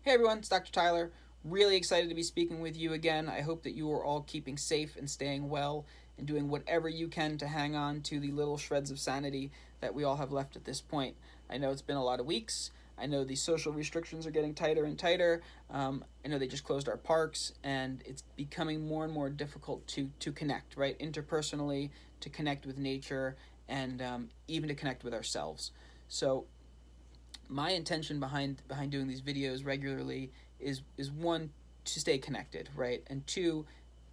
Hey everyone, it's Dr. Tyler. Really excited to be speaking with you again. I hope that you are all keeping safe and staying well and doing whatever you can to hang on to the little shreds of sanity that we all have left at this point. I know it's been a lot of weeks. I know the social restrictions are getting tighter and tighter. I know they just closed our parks, and it's becoming more and more difficult to connect, right? Interpersonally, to connect with nature, and even to connect with ourselves. So my intention behind doing these videos regularly is one, to stay connected, right, and two,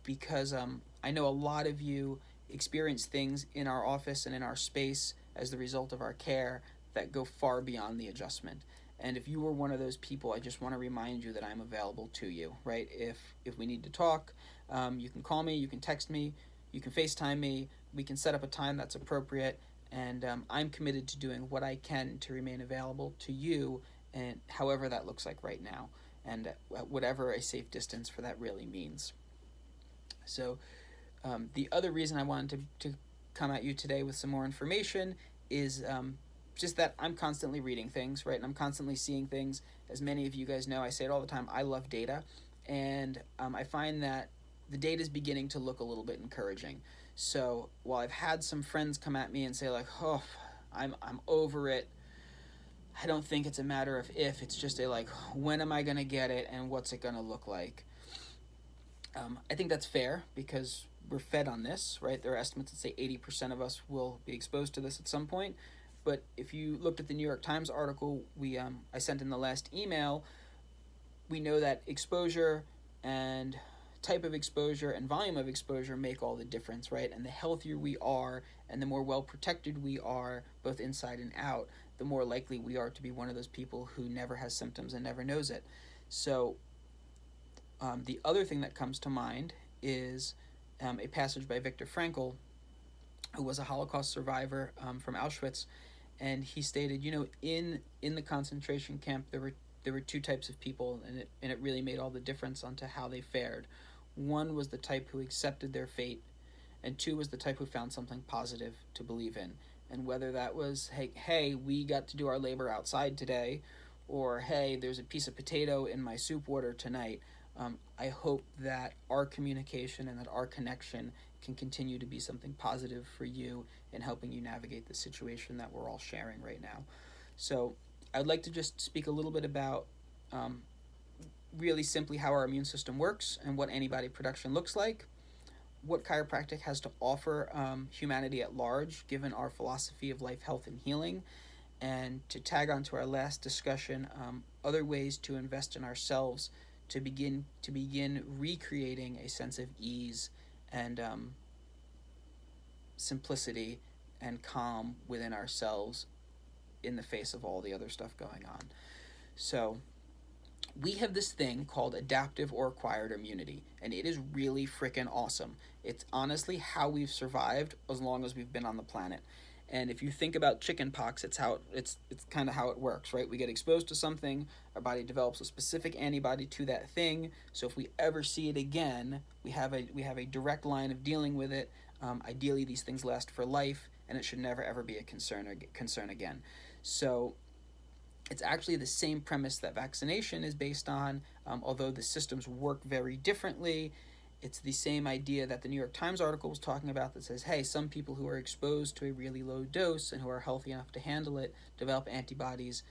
because I know a lot of you experience things in our office and in our space as the result of our care that go far beyond the adjustment. And if you were one of those people, I just want to remind you that I'm available to you, right? If we need to talk, you can call me, you can text me, you can FaceTime me, we can set up a time that's appropriate, and I'm committed to doing what I can to remain available to you, and however that looks like right now, and whatever a safe distance for that really means. So the other reason I wanted to come at you today with some more information is just that I'm constantly reading things, right? And I'm constantly seeing things. As many of you guys know, I say it all the time, I love data. And I find that the data is beginning to look a little bit encouraging. So while I've had some friends come at me and say, like, oh, I'm over it, I don't think it's a matter of if, it's just a like, when am I going to get it and what's it going to look like? I think that's fair because we're fed on this, right? There are estimates that say 80% of us will be exposed to this at some point. But if you looked at the New York Times article I sent in the last email, we know that exposure and type of exposure and volume of exposure make all the difference, right? And the healthier we are and the more well protected we are, both inside and out, the more likely we are to be one of those people who never has symptoms and never knows it. So the other thing that comes to mind is a passage by Viktor Frankl, who was a Holocaust survivor from Auschwitz, and he stated, in the concentration camp there were two types of people, and it really made all the difference onto how they fared. One was the type who accepted their fate, and two was the type who found something positive to believe in. And whether that was, hey, we got to do our labor outside today, or hey, there's a piece of potato in my soup water tonight, I hope that our communication and that our connection can continue to be something positive for you in helping you navigate the situation that we're all sharing right now. So I'd like to just speak a little bit about really simply how our immune system works and what antibody production looks like, what chiropractic has to offer humanity at large, given our philosophy of life, health, and healing, and to tag on to our last discussion, other ways to invest in ourselves to begin recreating a sense of ease and simplicity and calm within ourselves in the face of all the other stuff going on. So we have this thing called adaptive or acquired immunity, and it is really freaking awesome. It's honestly how we've survived as long as we've been on the planet. And if you think about chicken pox, it's kind of how it works, right? We get exposed to something, our body develops a specific antibody to that thing. So if we ever see it again, we have a direct line of dealing with it. Ideally, these things last for life, and it should never ever be a concern again. So it's actually the same premise that vaccination is based on, although the systems work very differently. It's the same idea that the New York Times article was talking about that says, hey, some people who are exposed to a really low dose and who are healthy enough to handle it develop antibodies,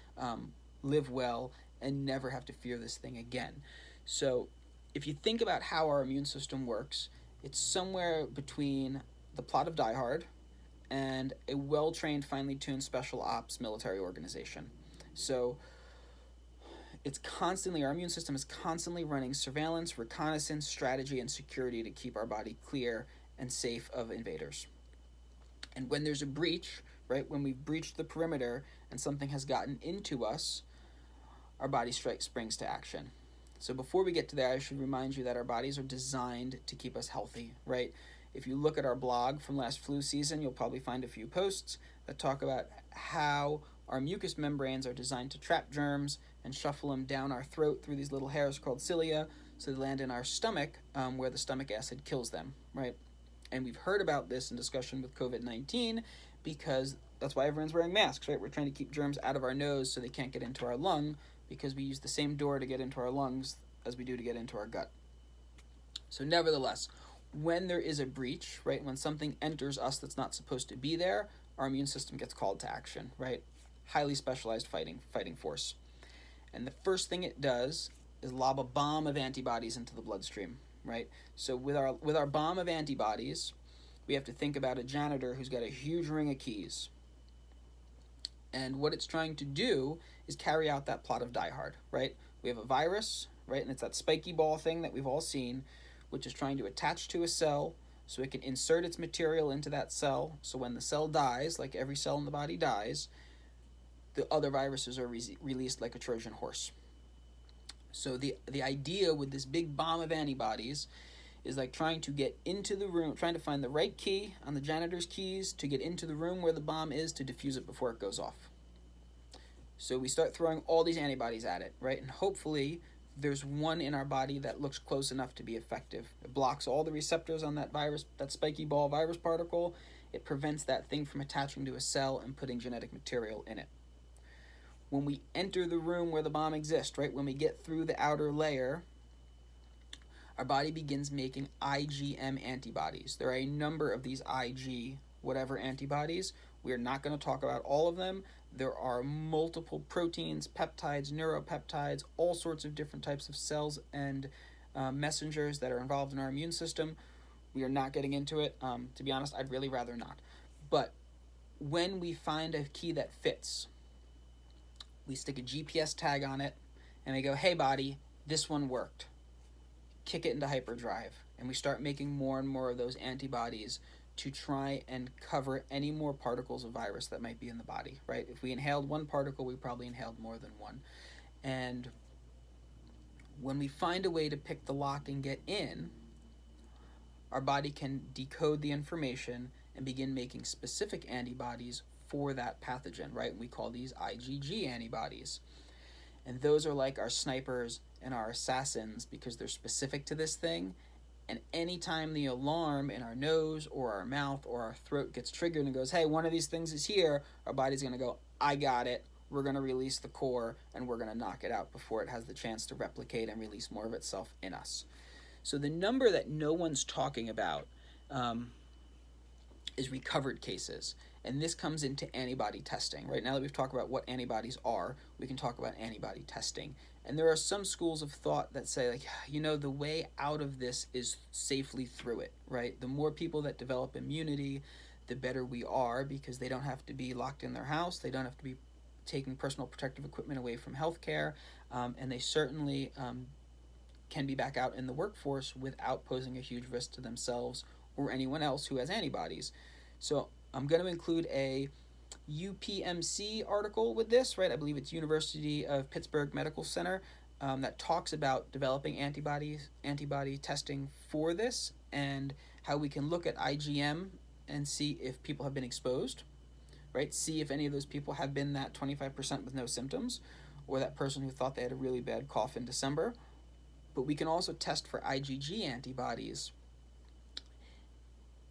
live well, and never have to fear this thing again. So if you think about how our immune system works, it's somewhere between the plot of Die Hard and a well-trained, finely tuned special ops military organization. So our immune system is constantly running surveillance, reconnaissance, strategy, and security to keep our body clear and safe of invaders. And when there's a breach, right, when we've breached the perimeter and something has gotten into us, our body springs to action. So before we get to there, I should remind you that our bodies are designed to keep us healthy, right? If you look at our blog from last flu season, you'll probably find a few posts that talk about how our mucous membranes are designed to trap germs and shuffle them down our throat through these little hairs called cilia, so they land in our stomach, where the stomach acid kills them, right? And we've heard about this in discussion with COVID-19 because that's why everyone's wearing masks, right? We're trying to keep germs out of our nose so they can't get into our lung, because we use the same door to get into our lungs as we do to get into our gut. So nevertheless, when there is a breach, right, when something enters us that's not supposed to be there, our immune system gets called to action, right? Highly specialized fighting force. And the first thing it does is lob a bomb of antibodies into the bloodstream, right? So with our bomb of antibodies, we have to think about a janitor who's got a huge ring of keys. And what it's trying to do is carry out that plot of Die Hard, right? We have a virus, right? And it's that spiky ball thing that we've all seen, which is trying to attach to a cell so it can insert its material into that cell. So when the cell dies, like every cell in the body dies, the other viruses are released like a Trojan horse. So the idea with this big bomb of antibodies is like trying to get into the room, trying to find the right key on the janitor's keys to get into the room where the bomb is to defuse it before it goes off. So we start throwing all these antibodies at it, right? And hopefully there's one in our body that looks close enough to be effective. It blocks all the receptors on that virus, that spiky ball virus particle. It prevents that thing from attaching to a cell and putting genetic material in it. When we enter the room where the bomb exists, right, when we get through the outer layer, our body begins making IgM antibodies. There are a number of these Ig whatever antibodies. We are not going to talk about all of them. There are multiple proteins, peptides, neuropeptides, all sorts of different types of cells and messengers that are involved in our immune system. We are not getting into it. To be honest, I'd really rather not. But when we find a key that fits, we stick a GPS tag on it, and we go, hey, body, this one worked. Kick it into hyperdrive, and we start making more and more of those antibodies to try and cover any more particles of virus that might be in the body, right? If we inhaled one particle, we probably inhaled more than one. And when we find a way to pick the lock and get in, our body can decode the information and begin making specific antibodies for that pathogen, right? We call these IgG antibodies. And those are like our snipers and our assassins because they're specific to this thing. And anytime the alarm in our nose or our mouth or our throat gets triggered and goes, hey, one of these things is here, our body's going to go, I got it. We're going to release the core and we're going to knock it out before it has the chance to replicate and release more of itself in us. So the number that no one's talking about is recovered cases. And this comes into antibody testing. Right now that we've talked about what antibodies are, we can talk about antibody testing. And there are some schools of thought that say, like, the way out of this is safely through it, right? The more people that develop immunity, the better we are because they don't have to be locked in their house. They don't have to be taking personal protective equipment away from healthcare. And they certainly can be back out in the workforce without posing a huge risk to themselves or anyone else who has antibodies. So I'm going to include a UPMC article with this, right? I believe it's University of Pittsburgh Medical Center that talks about developing antibody testing for this and how we can look at IgM and see if people have been exposed, right? See if any of those people have been that 25% with no symptoms or that person who thought they had a really bad cough in December. But we can also test for IgG antibodies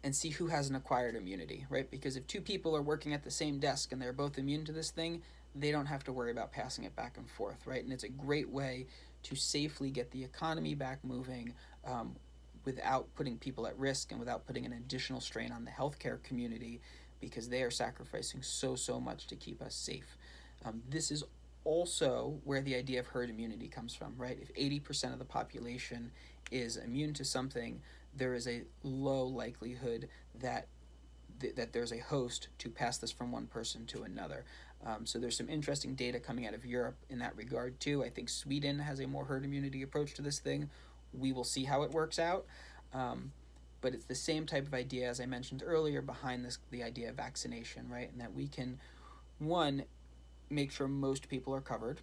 and see who has an acquired immunity, right? Because if two people are working at the same desk and they're both immune to this thing, they don't have to worry about passing it back and forth, right? And it's a great way to safely get the economy back moving without putting people at risk and without putting an additional strain on the healthcare community because they are sacrificing so much to keep us safe. This is also where the idea of herd immunity comes from, right? If 80% of the population is immune to something, there is a low likelihood that there's a host to pass this from one person to another. So there's some interesting data coming out of Europe in that regard too. I think Sweden has a more herd immunity approach to this thing. We will see how it works out. But it's the same type of idea as I mentioned earlier behind the idea of vaccination, right? And that we can, one, make sure most people are covered.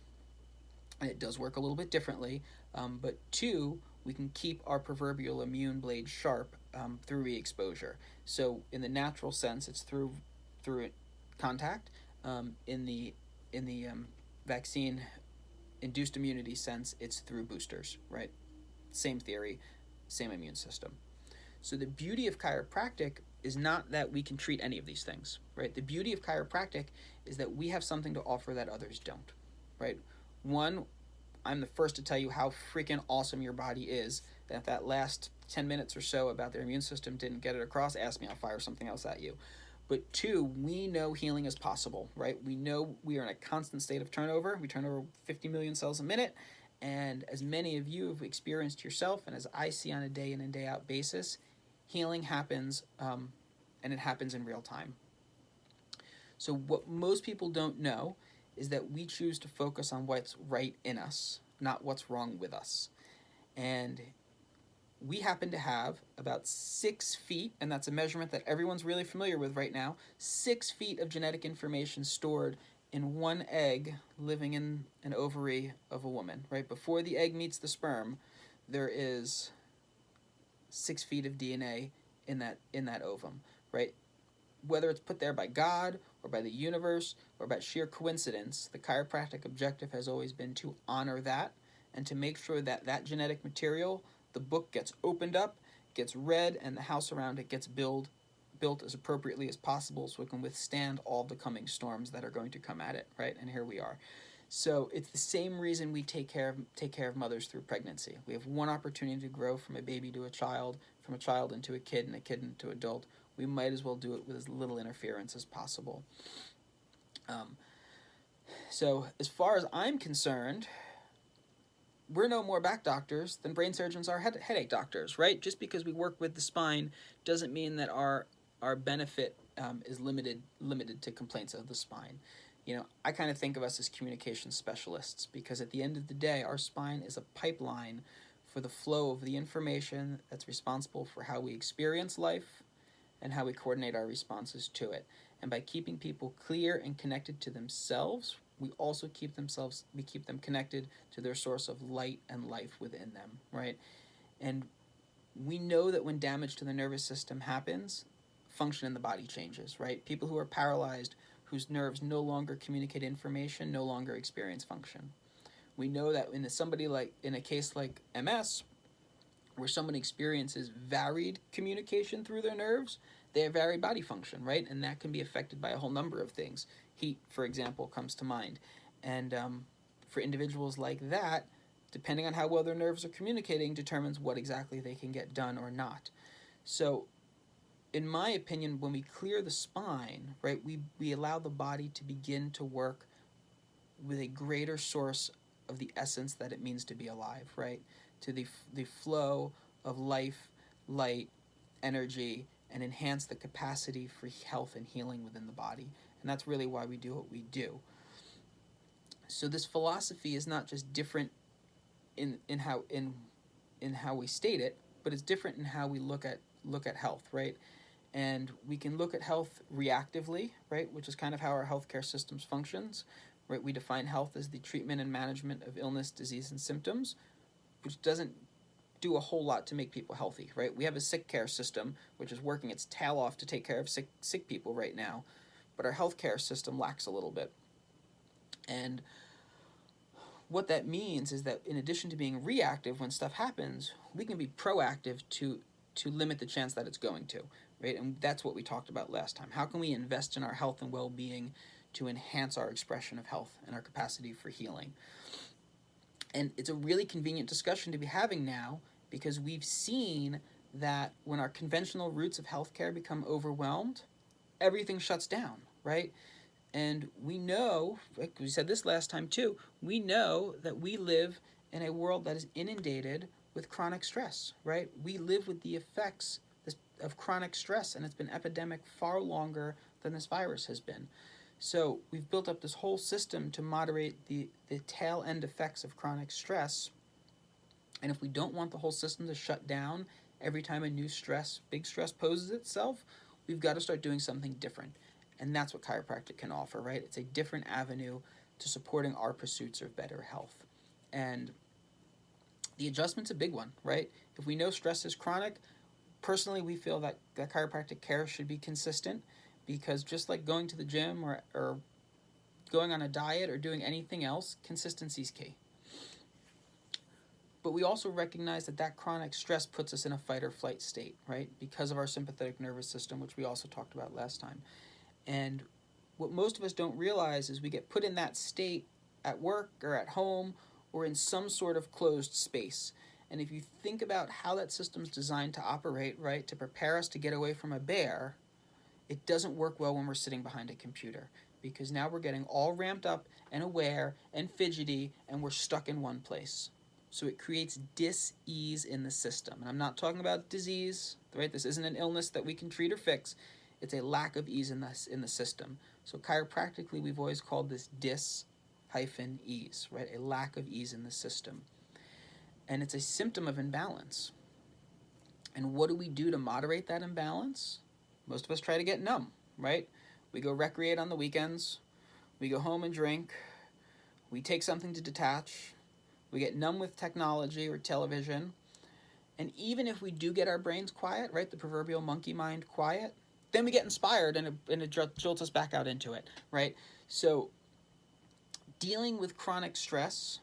And it does work a little bit differently. But two, we can keep our proverbial immune blade sharp through re-exposure. So in the natural sense, it's through contact. In the vaccine-induced immunity sense, it's through boosters, right? Same theory, same immune system. So the beauty of chiropractic is not that we can treat any of these things, right? The beauty of chiropractic is that we have something to offer that others don't, right? One, I'm the first to tell you how freaking awesome your body is. That if that last 10 minutes or so about their immune system didn't get it across, ask me, I'll fire something else at you. But two, we know healing is possible, right? We know we are in a constant state of turnover. We turn over 50 million cells a minute. And as many of you have experienced yourself, and as I see on a day in and day out basis, healing happens, and it happens in real time. So what most people don't know is that we choose to focus on what's right in us, not what's wrong with us. And we happen to have about 6 feet, and that's a measurement that everyone's really familiar with right now, 6 feet of genetic information stored in one egg living in an ovary of a woman, right? Before the egg meets the sperm, there is 6 feet of DNA in that ovum, right? Whether it's put there by God or by the universe or by sheer coincidence, the chiropractic objective has always been to honor that and to make sure that that genetic material, the book, gets opened up, gets read, and the house around it gets built as appropriately as possible so it can withstand all the coming storms that are going to come at it, right? And here we are. So it's the same reason we take care of mothers through pregnancy. We have one opportunity to grow from a baby to a child, from a child into a kid, and a kid into adult. We might as well do it with as little interference as possible. So as far as I'm concerned, we're no more back doctors than brain surgeons are headache doctors, right? Just because we work with the spine doesn't mean that our benefit is limited to complaints of the spine. I kind of think of us as communication specialists because at the end of the day, our spine is a pipeline for the flow of the information that's responsible for how we experience life and how we coordinate our responses to it. And by keeping people clear and connected to themselves, we also keep them connected to their source of light and life within them, right? And we know that when damage to the nervous system happens, function in the body changes, right? People who are paralyzed, whose nerves no longer communicate information, no longer experience function. We know that in a case like MS, where someone experiences varied communication through their nerves, they have varied body function, right? And that can be affected by a whole number of things. Heat, for example, comes to mind. And for individuals like that, depending on how well their nerves are communicating, determines what exactly they can get done or not. So, in my opinion, when we clear the spine, right, we allow the body to begin to work with a greater source of the essence that it means to be alive, right? To the flow of life, light, energy, and enhance the capacity for health and healing within the body. And that's really why we do what we do. So this philosophy is not just different in how we state it, but it's different in how we look at health, right? And we can look at health reactively, right, which is kind of how our healthcare systems functions, right? We define health as the treatment and management of illness, disease, and symptoms, which doesn't do a whole lot to make people healthy, right? We have a sick care system, which is working its tail off to take care of sick people right now, but our healthcare system lacks a little bit. And what that means is that in addition to being reactive when stuff happens, we can be proactive to limit the chance that it's going to, right? And that's what we talked about last time. How can we invest in our health and well-being to enhance our expression of health and our capacity for healing? And it's a really convenient discussion to be having now because we've seen that when our conventional routes of healthcare become overwhelmed, everything shuts down, right? And we know, like we said this last time too, we know that we live in a world that is inundated with chronic stress, right? We live with the effects of chronic stress, and it's been epidemic far longer than this virus has been. So we've built up this whole system to moderate the tail end effects of chronic stress. And if we don't want the whole system to shut down every time a new big stress poses itself, we've got to start doing something different. And that's what chiropractic can offer, right? It's a different avenue to supporting our pursuits of better health. And the adjustment's a big one, right? If we know stress is chronic, personally we feel that chiropractic care should be consistent, because just like going to the gym or going on a diet or doing anything else, consistency is key. But we also recognize that chronic stress puts us in a fight or flight state, right? Because of our sympathetic nervous system, which we also talked about last time. And what most of us don't realize is we get put in that state at work or at home or in some sort of closed space. And if you think about how that system's designed to operate, right, to prepare us to get away from a bear, it doesn't work well when we're sitting behind a computer, because now we're getting all ramped up and aware and fidgety and we're stuck in one place. So it creates dis-ease in the system. And I'm not talking about disease, right? This isn't an illness that we can treat or fix. It's a lack of ease in the system. So chiropractically, we've always called this dis-ease, right? A lack of ease in the system. And it's a symptom of imbalance. And what do we do to moderate that imbalance? Most of us try to get numb, right? We go recreate on the weekends. We go home and drink. We take something to detach. We get numb with technology or television. And even if we do get our brains quiet, right, the proverbial monkey mind quiet, then we get inspired and it jolts us back out into it, right? So dealing with chronic stress,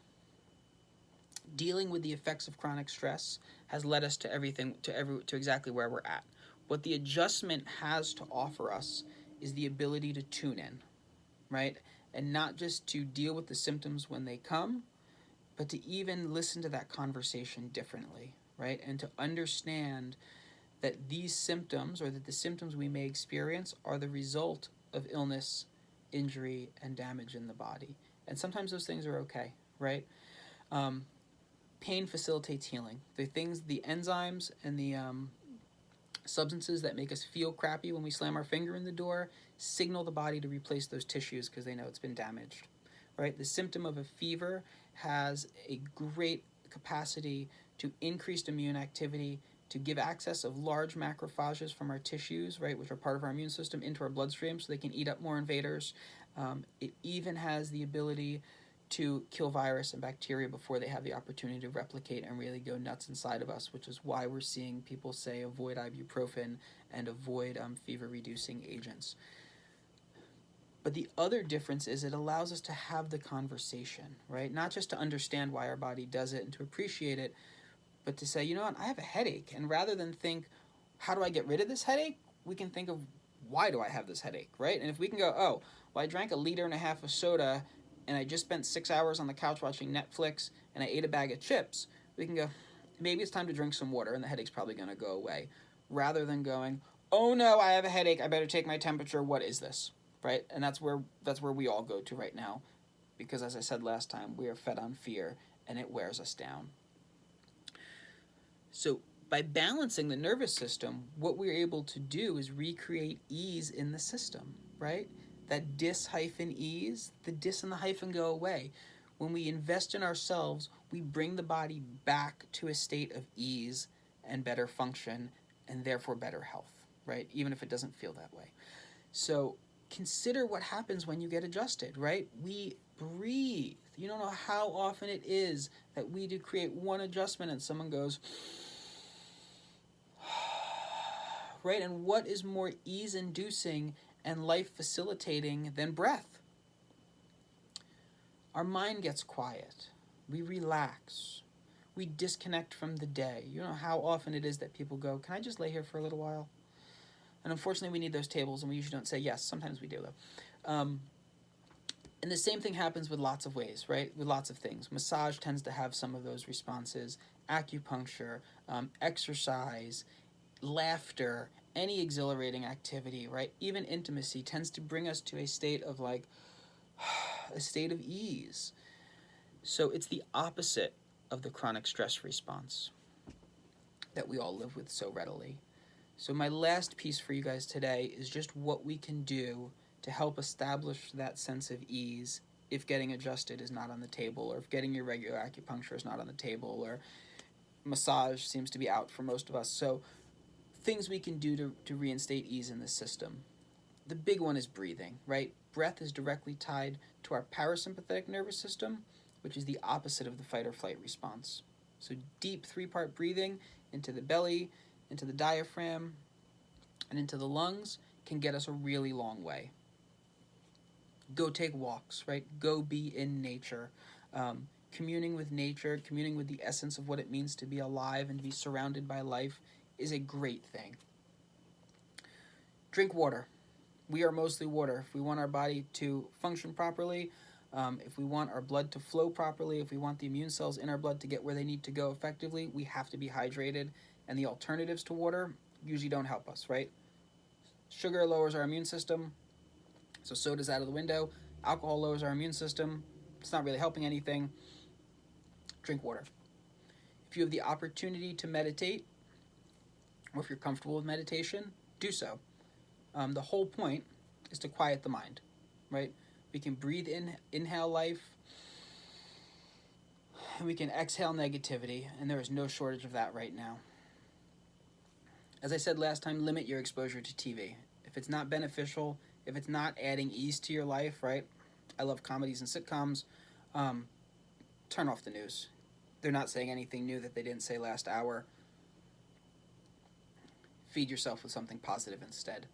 dealing with the effects of chronic stress has led us to exactly where we're at. What the adjustment has to offer us is the ability to tune in, right? And not just to deal with the symptoms when they come, but to even listen to that conversation differently, right? And to understand that these symptoms, or that the symptoms we may experience, are the result of illness, injury, and damage in the body. And sometimes those things are okay, right? Pain facilitates healing. The enzymes and the substances that make us feel crappy when we slam our finger in the door signal the body to replace those tissues because they know it's been damaged, right? The symptom of a fever has a great capacity to increased immune activity, to give access of large macrophages from our tissues, right, which are part of our immune system, into our bloodstream so they can eat up more invaders. It even has the ability to kill virus and bacteria before they have the opportunity to replicate and really go nuts inside of us, which is why we're seeing people say avoid ibuprofen and avoid fever-reducing agents. But the other difference is it allows us to have the conversation, right? Not just to understand why our body does it and to appreciate it, but to say, you know what, I have a headache. And rather than think, how do I get rid of this headache? We can think of, why do I have this headache, right? And if we can go, oh, well, I drank 1.5 liters of soda and I just spent 6 hours on the couch watching Netflix and I ate a bag of chips, we can go, maybe it's time to drink some water and the headache's probably going to go away. Rather than going, oh no, I have a headache, I better take my temperature, what is this? Right? And that's where we all go to right now, because as I said last time, we are fed on fear and it wears us down. So by balancing the nervous system, what we're able to do is recreate ease in the system, right? That dis-ease, the dis and the hyphen go away. When we invest in ourselves, we bring the body back to a state of ease and better function and therefore better health, right? Even if it doesn't feel that way. So consider what happens when you get adjusted, right? We breathe. You don't know how often it is that we do create one adjustment and someone goes, right? And what is more ease-inducing and life-facilitating than breath? Our mind gets quiet. We relax. We disconnect from the day. You know how often it is that people go, can I just lay here for a little while? And unfortunately, we need those tables, and we usually don't say yes. Sometimes we do, though. And the same thing happens with lots of ways, right? With lots of things. Massage tends to have some of those responses. Acupuncture, exercise, laughter, any exhilarating activity, right? Even intimacy tends to bring us to a state of a state of ease. So it's the opposite of the chronic stress response that we all live with so readily. So my last piece for you guys today is just what we can do to help establish that sense of ease if getting adjusted is not on the table, or if getting your regular acupuncture is not on the table, or massage seems to be out for most of us. So things we can do to reinstate ease in the system. The big one is breathing, right? Breath is directly tied to our parasympathetic nervous system, which is the opposite of the fight or flight response. So deep 3-part breathing into the belly, into the diaphragm, and into the lungs can get us a really long way. Go take walks, right? Go be in nature. Communing with nature, communing with the essence of what it means to be alive and to be surrounded by life is a great thing. Drink water. We are mostly water. If we want our body to function properly, If we want our blood to flow properly, if we want the immune cells in our blood to get where they need to go effectively, we have to be hydrated. And the alternatives to water usually don't help us, right? Sugar lowers our immune system, so soda's out of the window. Alcohol lowers our immune system. It's not really helping anything. Drink water. If you have the opportunity to meditate, or if you're comfortable with meditation, do so. The whole point is to quiet the mind, right? We can breathe in, inhale life, and we can exhale negativity, and there is no shortage of that right now. As I said last time, limit your exposure to TV. If it's not beneficial, if it's not adding ease to your life, right? I love comedies and sitcoms. Turn off the news. They're not saying anything new that they didn't say last hour. Feed yourself with something positive instead.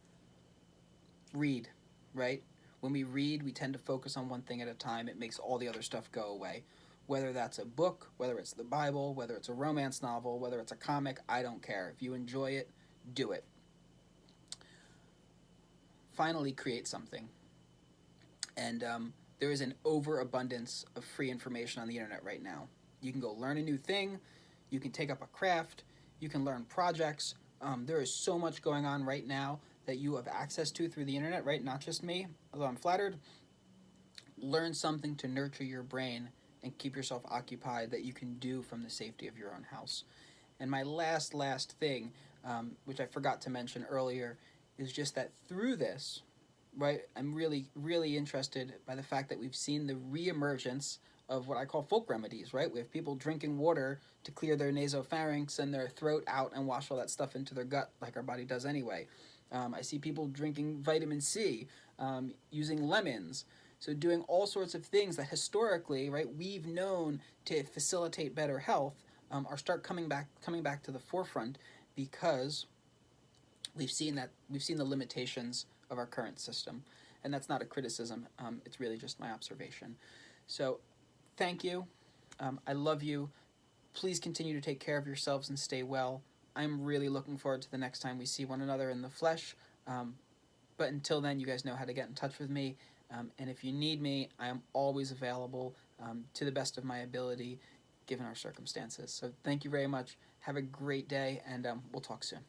Read, right? When we read, we tend to focus on one thing at a time. It makes all the other stuff go away. Whether that's a book, whether it's the Bible, whether it's a romance novel, whether it's a comic, I don't care. If you enjoy it, do it. Finally, create something. And there is an overabundance of free information on the internet right now. You can go learn a new thing. You can take up a craft. You can learn projects. There is so much going on right now that you have access to through the internet, right? Not just me, although I'm flattered. Learn something to nurture your brain and keep yourself occupied that you can do from the safety of your own house. And my last thing, which I forgot to mention earlier, is just that through this, right, I'm really interested by the fact that we've seen the reemergence of what I call folk remedies, right? We have people drinking water to clear their nasopharynx and their throat out and wash all that stuff into their gut like our body does anyway. I see people drinking vitamin C, using lemons, so doing all sorts of things that historically, right, we've known to facilitate better health, are start coming back to the forefront because we've seen the limitations of our current system, and that's not a criticism. It's really just my observation. So, thank you. I love you. Please continue to take care of yourselves and stay well. I'm really looking forward to the next time we see one another in the flesh. But until then, you guys know how to get in touch with me. And if you need me, I am always available to the best of my ability, given our circumstances. So thank you very much. Have a great day, and we'll talk soon.